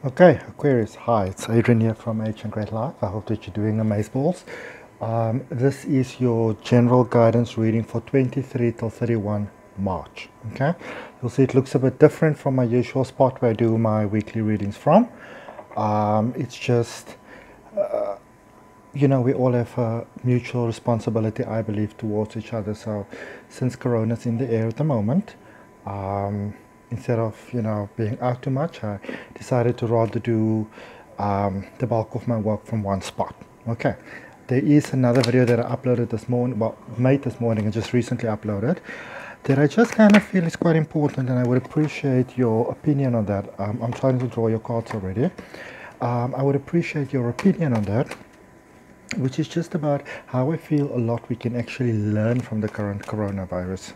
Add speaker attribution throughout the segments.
Speaker 1: Okay, Aquarius, hi, it's Adrian here from Ancient Great Life. I hope that you're doing amazeballs. This is your general guidance reading for 23 till 31 March. Okay, you'll see it looks a bit different from my usual spot where I do my weekly readings from. It's just, we all have a mutual responsibility, I believe, towards each other. So, since Corona's in the air at the moment, instead of being out too much, I decided to rather do the bulk of my work from one spot. Okay, there is another video that I uploaded this morning, well, made this morning and just recently uploaded, that I just kind of feel is quite important, and I would appreciate your opinion on that. I'm trying to draw your cards already. I would appreciate your opinion on that, which is just about how I feel a lot we can actually learn from the current coronavirus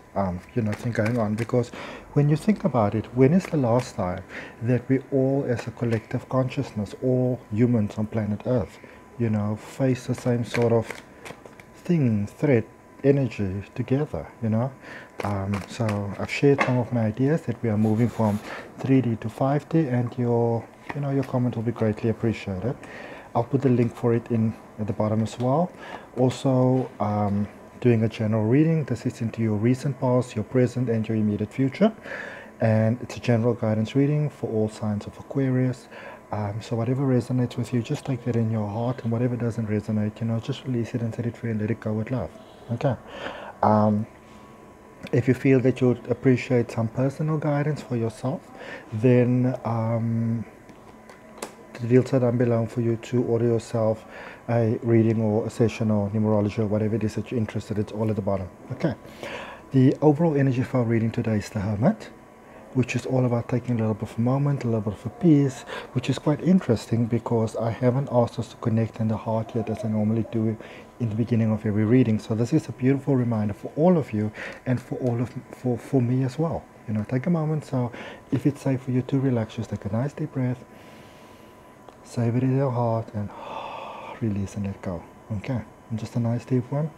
Speaker 1: thing going on. Because when you think about it, when is the last time that we all as a collective consciousness, all humans on planet Earth, face the same sort of thing, threat, energy together, so I've shared some of my ideas that we are moving from 3D to 5D, and your comment will be greatly appreciated. I'll put the link for it in at the bottom as well. Also, doing a general reading. This is into your recent past, your present, and your immediate future. And it's a general guidance reading for all signs of Aquarius. So whatever resonates with you, just take that in your heart, and whatever doesn't resonate, just release it and set it free and let it go with love. Okay. If you feel that you'd appreciate some personal guidance for yourself, then the deals are down below for you to order yourself a reading or a session or numerology or whatever it is that you're interested in. It's all at the bottom. Okay. The overall energy for our reading today is the Hermit, which is all about taking a little bit of a moment, a little bit of a peace, which is quite interesting because I haven't asked us to connect in the heart yet, as I normally do in the beginning of every reading. So this is a beautiful reminder for all of you, and for me as well. Take a moment. So if it's safe for you to relax, just take a nice deep breath, save it in your heart, and release and let go. Okay, and just a nice deep one,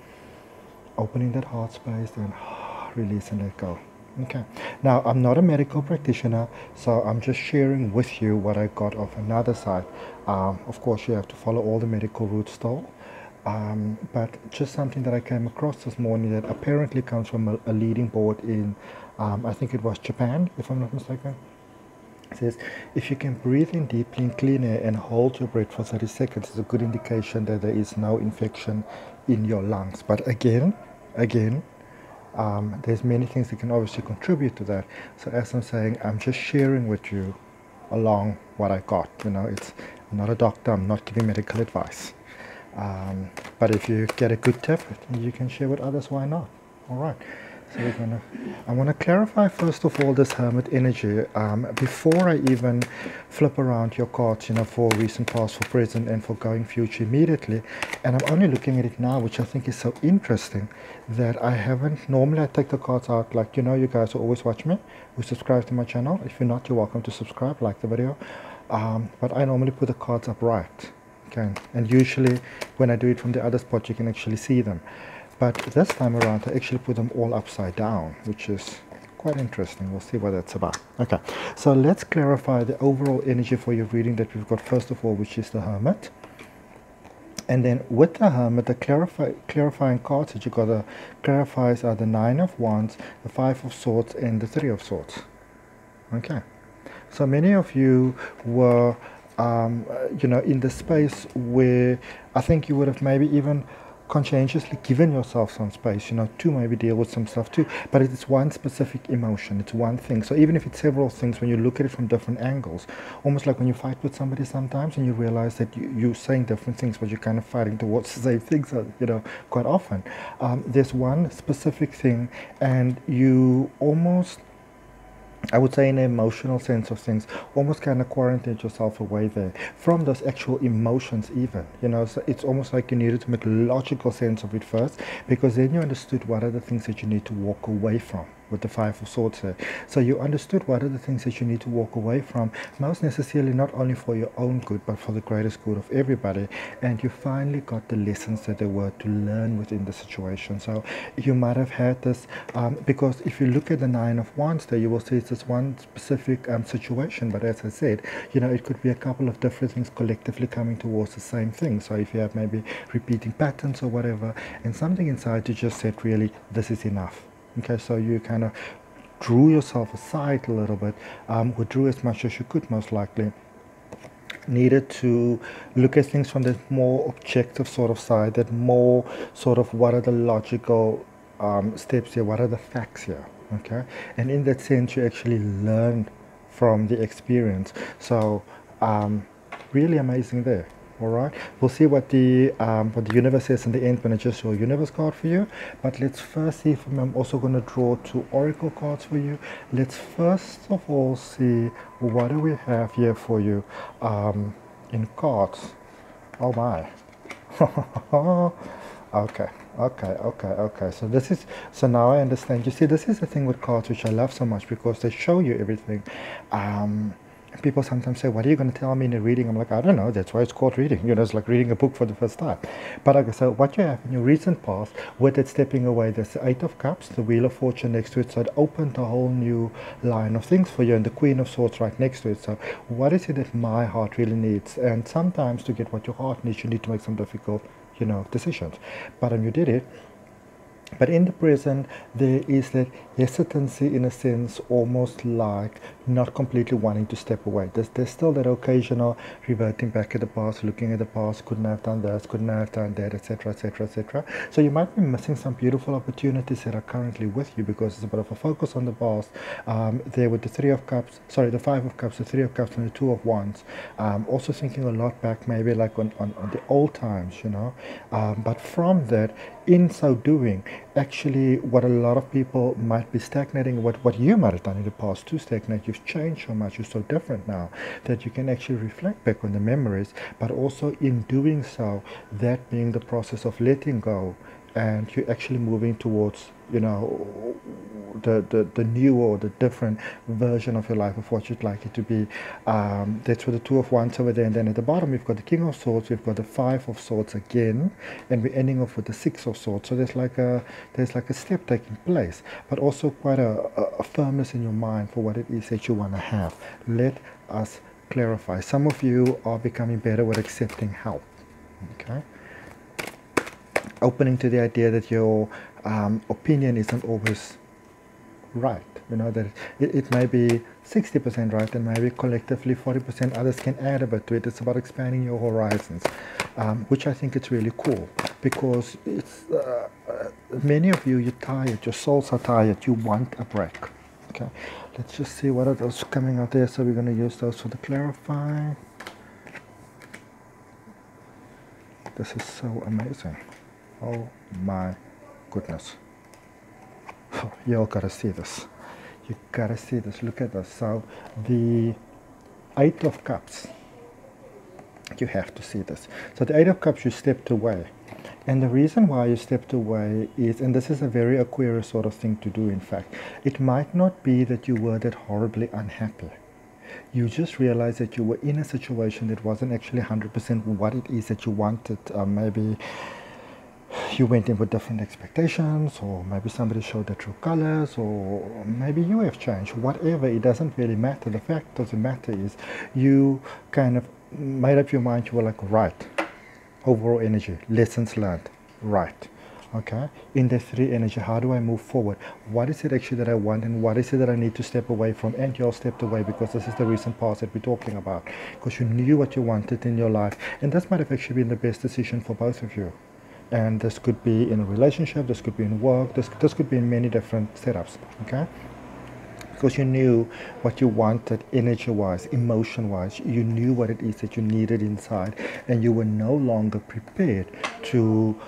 Speaker 1: opening that heart space, and release and let go. Okay, now I'm not a medical practitioner, so I'm just sharing with you what I got off another side. Of course, you have to follow all the medical routes still, but just something that I came across this morning that apparently comes from a leading board in, I think it was Japan, if I'm not mistaken. It says, if you can breathe in deeply in clean air and hold your breath for 30 seconds, it's a good indication that there is no infection in your lungs. But again, there's many things that can obviously contribute to that. So as I'm saying, I'm just sharing with you along what I got. I'm not a doctor, I'm not giving medical advice. But if you get a good tip, you can share with others, why not? All right. So I want to clarify first of all this Hermit energy before I even flip around your cards, for recent, past, for present, and for going future immediately. And I'm only looking at it now, which I think is so interesting that I haven't. Normally I take the cards out, like, you guys who always watch me, who subscribe to my channel. If you're not, you're welcome to subscribe, like the video. But I normally put the cards upright. Okay, and usually when I do it from the other spot, you can actually see them. But this time around, I actually put them all upside down, which is quite interesting. We'll see what that's about. Okay, so let's clarify the overall energy for your reading that we've got first of all, which is the Hermit. And then with the Hermit, the clarifying cards that you got to clarify are the Nine of Wands, the Five of Swords, and the Three of Swords. Okay, so many of you were, in the space where I think you would have maybe even conscientiously given yourself some space, to maybe deal with some stuff too. But it's one specific emotion, it's one thing. So even if it's several things, when you look at it from different angles, almost like when you fight with somebody sometimes and you realize that you're saying different things, but you're kind of fighting towards the same things, quite often. There's one specific thing, and you almost, I would say in an emotional sense of things, almost kind of quarantined yourself away there from those actual emotions even, so it's almost like you needed to make logical sense of it first, because then you understood what are the things that you need to walk away from. with the Five of Swords there. So you understood what are the things that you need to walk away from, most necessarily not only for your own good, but for the greatest good of everybody. And you finally got the lessons that there were to learn within the situation. So you might have had this, because if you look at the Nine of Wands there, you will see it's this one specific situation. But as I said, you know, it could be a couple of different things collectively coming towards the same thing. So if you have maybe repeating patterns or whatever, and something inside you just said, really, this is enough. Okay, so you kind of drew yourself aside a little bit, withdrew as much as you could, most likely. Needed to look at things from the more objective sort of side, that more sort of what are the logical steps here, what are the facts here, okay? And in that sense, you actually learn from the experience. So really amazing there. All right, we'll see what the universe says in the end when I just show a universe card for you. But let's first see if I'm also going to draw 2 oracle cards for you. Let's first of all see what do we have here for you in cards. Oh my. Okay. So this is, so now I understand. You see, this is the thing with cards which I love so much, because they show you everything. People sometimes say, what are you going to tell me in a reading? I'm like, I don't know, that's why it's called reading. You know, it's like reading a book for the first time. But okay, so what you have in your recent past, with it stepping away, there's the Eight of Cups, the Wheel of Fortune next to it, so it opened a whole new line of things for you, and the Queen of Swords right next to it. So what is it that my heart really needs? And sometimes to get what your heart needs, you need to make some difficult, you know, decisions. But you did it. But in the present, there is that hesitancy, in a sense, almost like not completely wanting to step away. There's still that occasional reverting back at the past, looking at the past, couldn't have done this, couldn't have done that, etc., etc., etc. So you might be missing some beautiful opportunities that are currently with you, because it's a bit of a focus on the past. There with the Three of Cups, sorry, the Five of Cups, the Three of Cups, and the Two of Wands. Also thinking a lot back, maybe like on the old times, you know. But from that, in so doing, actually what a lot of people might be stagnating, what you might have done in the past to stagnate, you've changed so much, you're so different now, that you can actually reflect back on the memories, but also in doing so, that being the process of letting go, and you're actually moving towards, you know, the new or the different version of your life, of what you'd like it to be. That's with the Two of Wands over there, and then at the bottom we've got the King of Swords, we've got the Five of Swords again, and we're ending off with the Six of Swords. So there's like a step taking place, but also quite a firmness in your mind for what it is that you want to have. Let us clarify. Some of you are becoming better with accepting help. Okay, opening to the idea that your opinion isn't always right. You know, that it may be 60% right, and maybe collectively 40% others can add a bit to it. It's about expanding your horizons, which I think it's really cool, because it's many of you, you're tired, your souls are tired, you want a break. Okay, let's just see what are those coming out there. So we're going to use those for the clarify. This is so amazing. Oh my goodness. Oh, you all gotta see this. You gotta see this. Look at this. So the Eight of Cups, you have to see this. So the Eight of Cups, you stepped away. And the reason why you stepped away is, and this is a very Aquarius sort of thing to do, in fact, it might not be that you were that horribly unhappy. You just realized that you were in a situation that wasn't actually 100% what it is that you wanted. Maybe you went in with different expectations, or maybe somebody showed their true colors, or maybe you have changed. Whatever, it doesn't really matter. The fact doesn't matter is you kind of made up your mind. You were like, right, overall energy, lessons learned, right. Okay, in the three energy, how do I move forward? What is it actually that I want, and what is it that I need to step away from? And you all stepped away because this is the recent past that we're talking about, because you knew what you wanted in your life, and this might have actually been the best decision for both of you. And this could be in a relationship, this could be in work, this could be in many different setups. Okay, because you knew what you wanted energy-wise, emotion-wise. You knew what it is that you needed inside, and you were no longer prepared to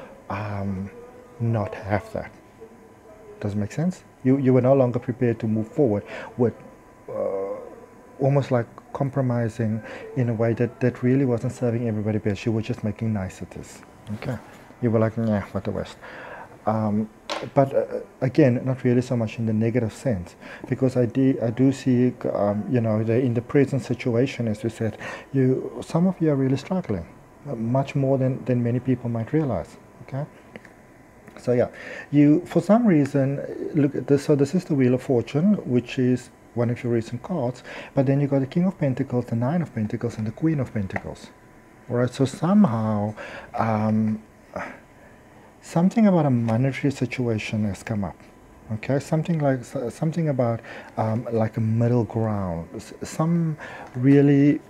Speaker 1: not have that. Does it make sense? You were no longer prepared to move forward with almost like compromising in a way that really wasn't serving everybody best. You were just making niceties. Okay, you were like, nah, what the West. But again, not really so much in the negative sense, because I do see, you know, in the present situation, as you said, some of you are really struggling, much more than many people might realize. Okay. So yeah, for some reason, look at this. So this is the Wheel of Fortune, which is one of your recent cards. But then you got the King of Pentacles, the Nine of Pentacles, and the Queen of Pentacles. All right. So somehow, something about a monetary situation has come up. Okay, something about like a middle ground. Some really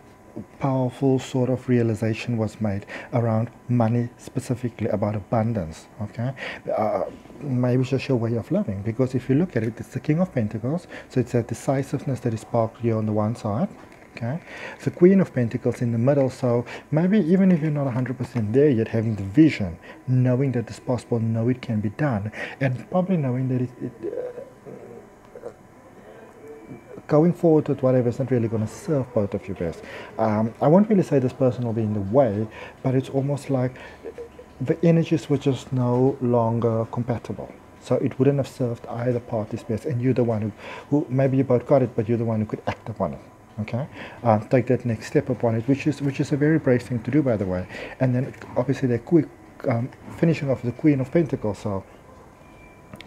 Speaker 1: powerful sort of realization was made around money, specifically about abundance. Okay, maybe just your way of living, because if you look at it, it's the King of Pentacles, so it's that decisiveness that is sparked here on the one side. Okay, the Queen of Pentacles in the middle, so maybe even if you're not 100% there yet, having the vision, knowing that it's possible, know it can be done, and probably knowing that going forward with whatever is not really going to serve both of you best. I won't really say this person will be in the way, but it's almost like the energies were just no longer compatible. So it wouldn't have served either party's best, and you're the one who maybe you both got it, but you're the one who could act upon it. Okay, take that next step upon it, which is a very brave thing to do, by the way. And then obviously they're quick, finishing off the Queen of Pentacles. So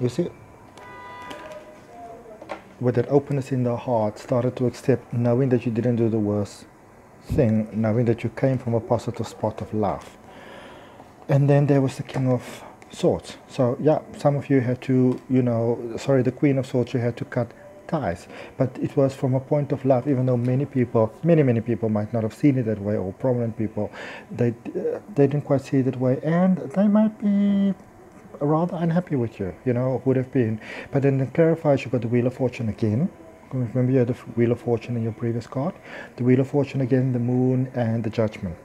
Speaker 1: you see, with that openness in the heart, started to accept, knowing that you didn't do the worst thing, knowing that you came from a positive spot of love. And then there was the King of Swords. So yeah, some of you had to, the Queen of Swords, you had to cut ties, but it was from a point of love, even though many people might not have seen it that way, or prominent people, they didn't quite see it that way, and they might be rather unhappy with you, would have been. But then it clarifies, you've got the Wheel of Fortune again. Remember you had the Wheel of Fortune in your previous card, the Wheel of Fortune again, the Moon, and the Judgment.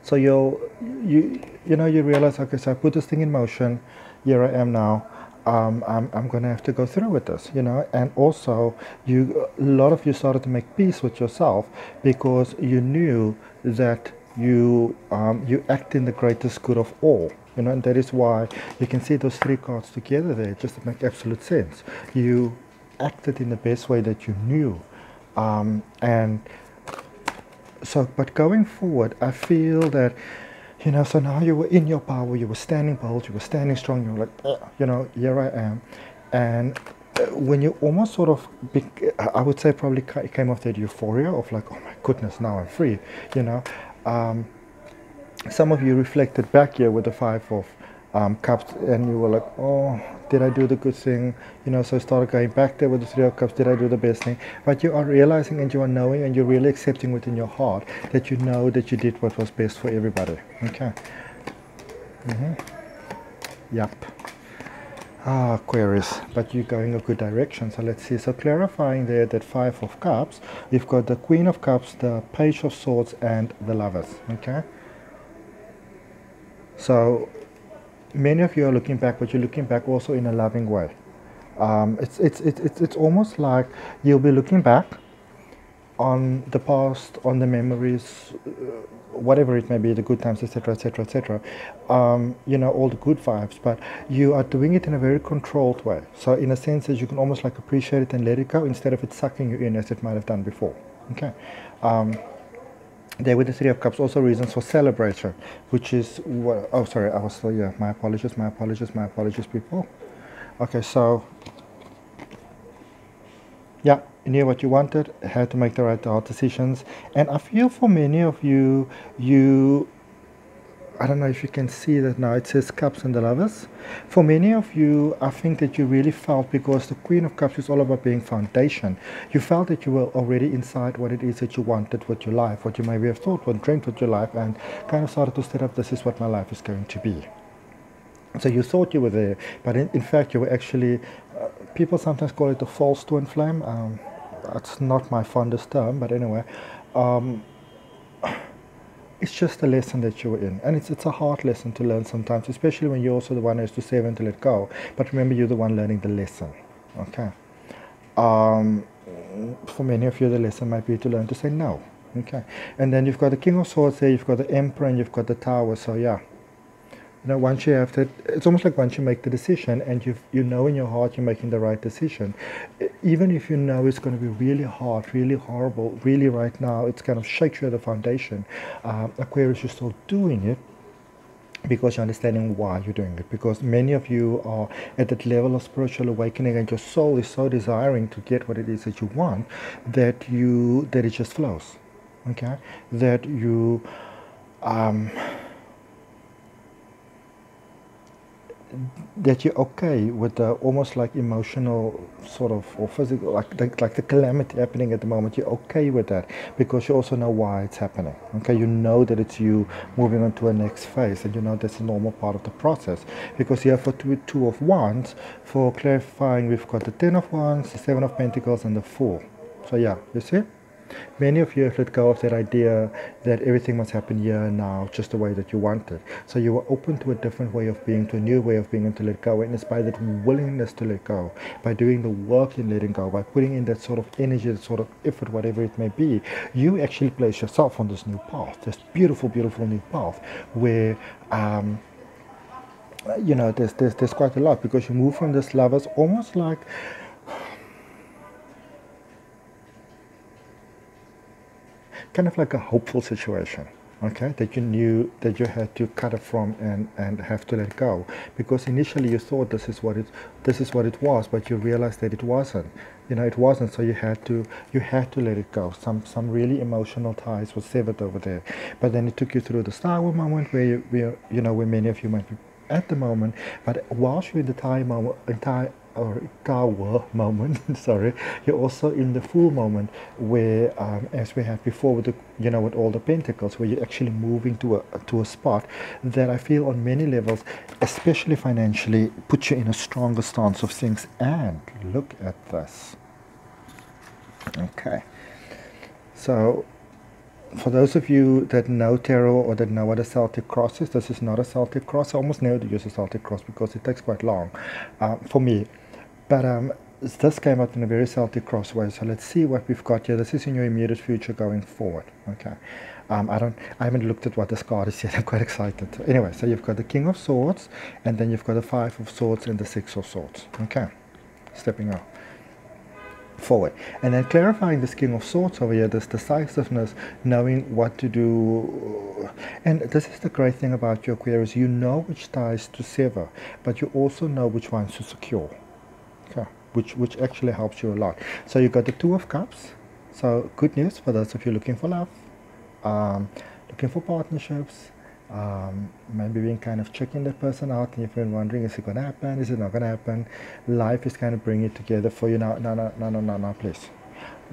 Speaker 1: So you realize, okay, so I put this thing in motion, here I am now. I'm going to have to go through with this, and also a lot of you started to make peace with yourself, because you knew that you act in the greatest good of all, and that is why you can see those three cards together there, just to make absolute sense. You acted in the best way that you knew, and so, but going forward, I feel that, so now you were in your power, you were standing bold, you were standing strong, you were like, here I am. And when you almost sort of, I would say probably came off that euphoria of like, oh my goodness, now I'm free, some of you reflected back here with the Five of Cups, and you were like, oh, did I do the good thing? So started going back there with the Three of Cups, did I do the best thing? But you are realizing, and you are knowing, and you're really accepting within your heart that you know that you did what was best for everybody. Okay. Yep. Aquarius, but you're going a good direction. So let's see. So clarifying there that Five of Cups, you've got the Queen of Cups, the Page of Swords, and the Lovers. Okay. So many of you are looking back, but you're looking back also in a loving way. It's almost like you'll be looking back on the past, on the memories, whatever it may be, the good times, etc., etc., etc. All the good vibes, but you are doing it in a very controlled way. So in a sense that you can almost like appreciate it and let it go, instead of it sucking you in as it might have done before. Okay. There with the Three of Cups, also reasons for celebration, which is, oh sorry, I was still, yeah, my apologies, people. Okay, so, yeah, you knew what you wanted, had to make the right hard decisions, and I feel for many of you, I don't know if you can see that now, it says Cups and the Lovers. For many of you, I think that you really felt, because the Queen of Cups is all about being foundation, you felt that you were already inside what it is that you wanted with your life, what you maybe have thought, what dreamt with your life, and kind of started to set up, this is what my life is going to be. So you thought you were there, but in fact you were actually, people sometimes call it a false twin flame. That's not my fondest term, but anyway. It's just a lesson that you were in, and it's a hard lesson to learn sometimes, especially when you're also the one who has to save and to let go. But remember, you're the one learning the lesson. Okay. For many of you, the lesson might be to learn to say no. Okay. And then you've got the King of Swords there, you've got the Emperor, and you've got the Tower. So yeah, You know, once you have that, it's almost like once you make the decision and you know in your heart you're making the right decision, even if you know it's going to be really hard, really horrible, really right now, it's kind of shakes you at the foundation. Aquarius, you're still doing it because you're understanding why you're doing it. Because many of you are at that level of spiritual awakening, and your soul is so desiring to get what it is that you want that it just flows. Okay, that you. That you're okay with the almost like emotional sort of or physical like the calamity happening at the moment. You're okay with that because you also know why it's happening. Okay, you know that it's you moving on to a next phase, and you know that's a normal part of the process. Because here for two of wands, for clarifying, we've got the 10 of wands, the 7 of pentacles, and the 4. So yeah, you see, many of you have let go of that idea that everything must happen here and now, just the way that you want it. So you were open to a different way of being, to a new way of being, and to let go. And it's by that willingness to let go, by doing the work in letting go, by putting in that sort of energy, that sort of effort, whatever it may be, you actually place yourself on this new path, this beautiful, beautiful new path where you know, there's quite a lot, because you move from this lovers almost like kind of like a hopeful situation, okay, that you knew that you had to cut it from and have to let go, because initially you thought this is what it was, but you realized that it wasn't. You know, it wasn't. So you had to let it go. Some really emotional ties were severed over there, but then it took you through the Star Wars moment where where many of you might be at the moment, but whilst you're in the tower moment, sorry, you're also in the full moment where, as we had before with with all the pentacles, where you're actually moving to a spot that I feel on many levels, especially financially, puts you in a stronger stance of things. And look at this. Okay, so for those of you that know tarot or that know what a Celtic cross is, this is not a Celtic cross. I almost never use a Celtic cross because it takes quite long for me. But this came out in a very Celtic cross way. So let's see what we've got here. This is in your immediate future going forward. Okay. I haven't looked at what this card is yet. I'm quite excited. Anyway, so you've got the King of Swords, and then you've got the 5 of Swords and the 6 of Swords. Okay. Stepping out forward, and then clarifying this King of Swords over here, this decisiveness, knowing what to do. And this is the great thing about your Aquarius, you know which ties to sever, but you also know which ones to secure. Okay, which actually helps you a lot. So you got the 2 of Cups. So good news for those of you looking for love, looking for partnerships, maybe being kind of checking that person out, and you've been wondering, is it going to happen, is it not going to happen? Life is kind of bringing it together for you now. No, please.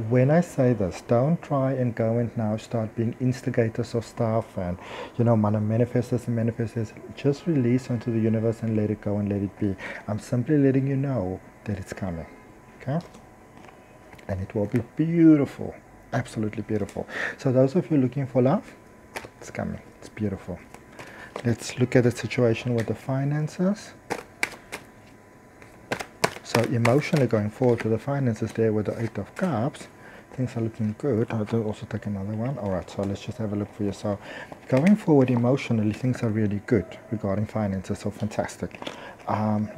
Speaker 1: When I say this, don't try and go and now start being instigators of stuff and manifest this and manifest this. Just release onto the universe and let it go and let it be. I'm simply letting you know that it's coming. Okay, and it will be beautiful, absolutely beautiful. So those of you looking for love, it's coming, it's beautiful. Let's look at the situation with the finances. So emotionally going forward to the finances there with the 8 of Cups, things are looking good. I'll also take another one. Alright, so let's just have a look for you. So going forward emotionally, things are really good regarding finances, so fantastic.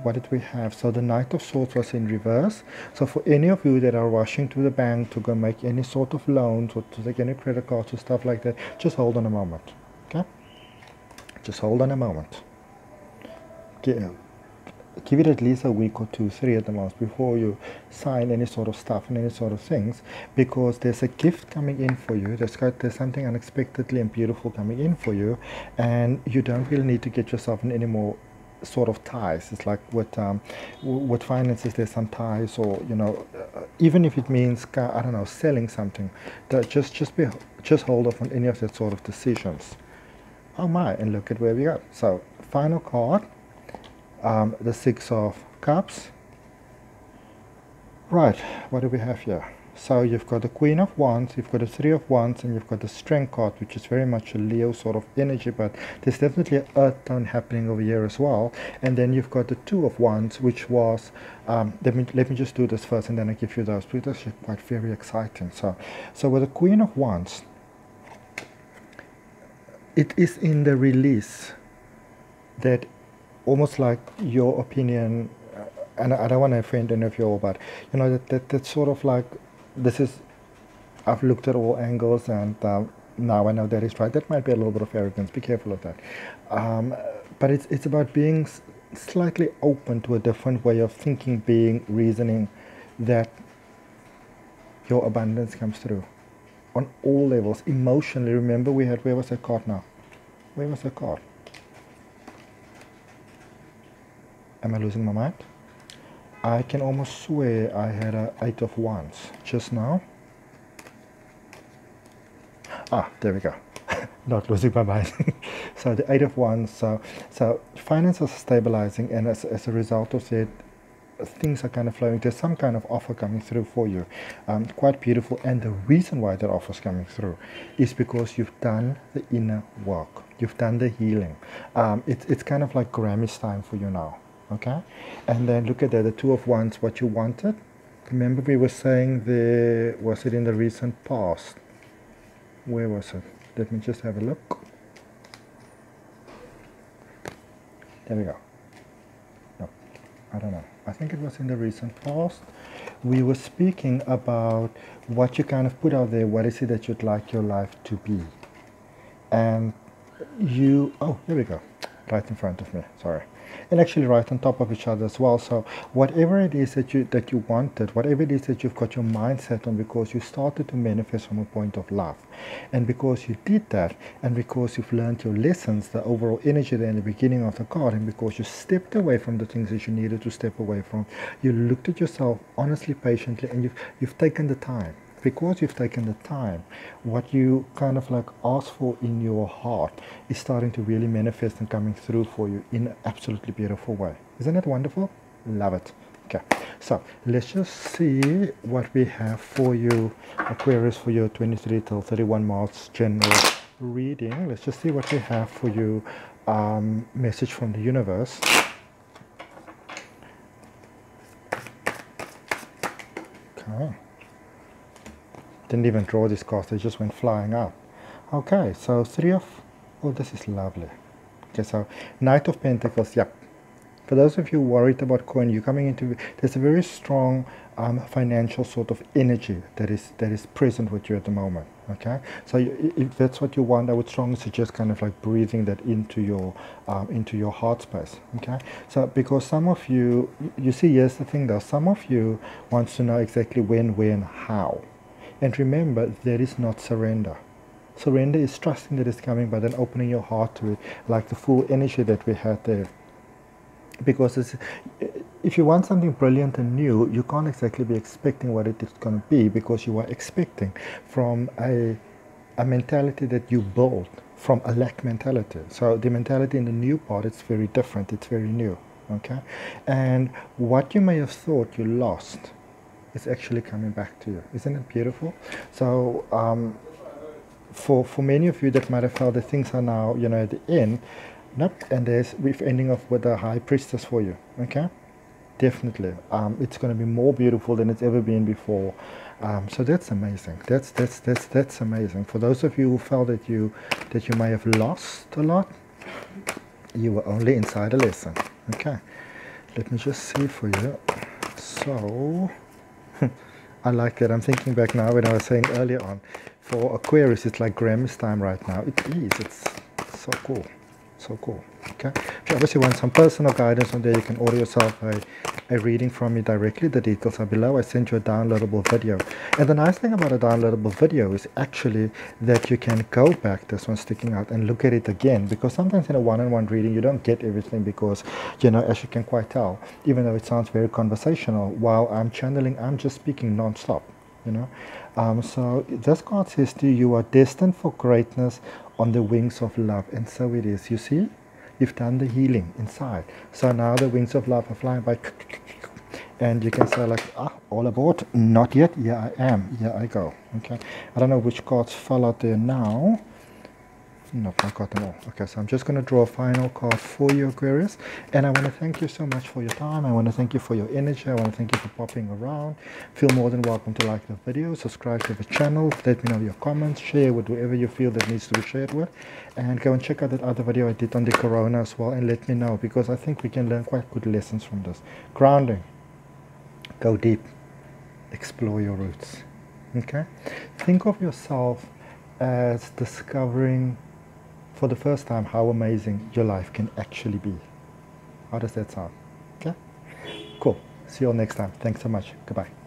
Speaker 1: What did we have? So the Knight of Swords was in reverse. So for any of you that are rushing to the bank to go make any sort of loans or to take any credit cards or stuff like that, just hold on a moment. Okay? Just hold on a moment. Give it at least a week or 2, 3 at the most before you sign any sort of stuff and any sort of things, because there's a gift coming in for you. There's something unexpectedly and beautiful coming in for you, and you don't really need to get yourself in any more sort of ties. It's like with finances, there's some ties, or even if it means I don't know, selling something, that just hold off on any of that sort of decisions. Oh my, and look at where we are. So final card. The 6 of Cups. Right, what do we have here? So you've got the Queen of Wands, you've got the 3 of Wands, and you've got the Strength card, which is very much a Leo sort of energy, but there's definitely an earth tone happening over here as well. And then you've got the 2 of Wands, which was, let me just do this first, and then I give you those, because that's quite very exciting. So with the Queen of Wands, it is in the release that almost like your opinion, and I don't want to offend any of you all, but you know that's sort of like, this is, I've looked at all angles, and now I know that is right. That might be a little bit of arrogance. Be careful of that. But it's about being slightly open to a different way of thinking, being, reasoning, that your abundance comes through on all levels. Emotionally, remember we had, where was that card now? Where was that card? Am I losing my mind? I can almost swear I had a 8 of Wands just now. Ah, there we go. Not losing my mind. So the 8 of Wands. So finances are stabilizing, and as a result of that, things are kind of flowing. There's some kind of offer coming through for you. Quite beautiful. And the reason why that offer is coming through is because you've done the inner work. You've done the healing. It's kind of like Grammy's time for you now. Okay? And then look at that, the 2 of Wands, what you wanted. Remember we were saying there, was it in the recent past? Where was it? Let me just have a look. There we go. No, I don't know. I think it was in the recent past. We were speaking about what you kind of put out there. What is it that you'd like your life to be? And you, oh, here we go. Right in front of me, sorry. And actually right on top of each other as well. So whatever it is that you wanted, whatever it is that you've got your mindset on, because you started to manifest from a point of love, and because you did that, and because you've learned your lessons, the overall energy there in the beginning of the card, and because you stepped away from the things that you needed to step away from, you looked at yourself honestly, patiently, and you've taken the time. Because you've taken the time, what you kind of like ask for in your heart is starting to really manifest and coming through for you in an absolutely beautiful way. Isn't it wonderful? Love it. Okay, so let's just see what we have for you, Aquarius, for your 23 till 31 March general reading. Let's just see what we have for you, message from the universe. Okay. Didn't even draw these cards, they just went flying up. Okay, so oh, this is lovely. Okay, so Knight of Pentacles, yep. For those of you worried about coin, you're coming into, there's a very strong financial sort of energy that is present with you at the moment. Okay, so if that's what you want, I would strongly suggest kind of like breathing that into your heart space. Okay, so because some of you see, here's the thing though, some of you wants to know exactly when, where, and how. And remember, that is not surrender. Surrender is trusting that it's coming, but then opening your heart to it, like the full energy that we had there. Because if you want something brilliant and new, you can't exactly be expecting what it is going to be, because you are expecting from a mentality that you built from a lack mentality. So the mentality in the new part, it's very different, it's very new. Okay, and what you may have thought you lost, it's actually coming back to you. Isn't it beautiful? So for many of you that might have felt that things are now, you know, at the end, nope, and we're ending off with a High Priestess for you. Okay, definitely it's going to be more beautiful than it's ever been before. So that's amazing. That's amazing. For those of you who felt that you may have lost a lot, you were only inside a lesson. Okay, let me just see for you. So I like that. I'm thinking back now when I was saying earlier on, for Aquarius, it's like Grammy's time right now. It is. It's so cool. So cool. Okay. If you obviously want some personal guidance on there, you can order yourself a reading from me directly. The details are below. I sent you a downloadable video. And the nice thing about a downloadable video is actually that you can go back, this one sticking out, and look at it again. Because sometimes in a one-on-one reading, you don't get everything because, you know, as you can quite tell, even though it sounds very conversational, while I'm channeling, I'm just speaking non-stop. You know, so this card says to you, you are destined for greatness on the wings of love. And so it is. You see, you've done the healing inside, so now the wings of love are flying by, and you can say like, all aboard. Not yet. Yeah, I am. Yeah, I go. Okay, I don't know which cards fell out there now. Nope, I got them all. Okay, so I'm just going to draw a final card for you, Aquarius. And I want to thank you so much for your time. I want to thank you for your energy. I want to thank you for popping around. Feel more than welcome to like the video, subscribe to the channel, let me know your comments, share with whoever you feel that needs to be shared with. And go and check out that other video I did on the corona as well, and let me know, because I think we can learn quite good lessons from this. Grounding. Go deep. Explore your roots. Okay? Think of yourself as discovering for the first time how amazing your life can actually be. How does that sound? Okay? Cool. See you all next time. Thanks so much. Goodbye.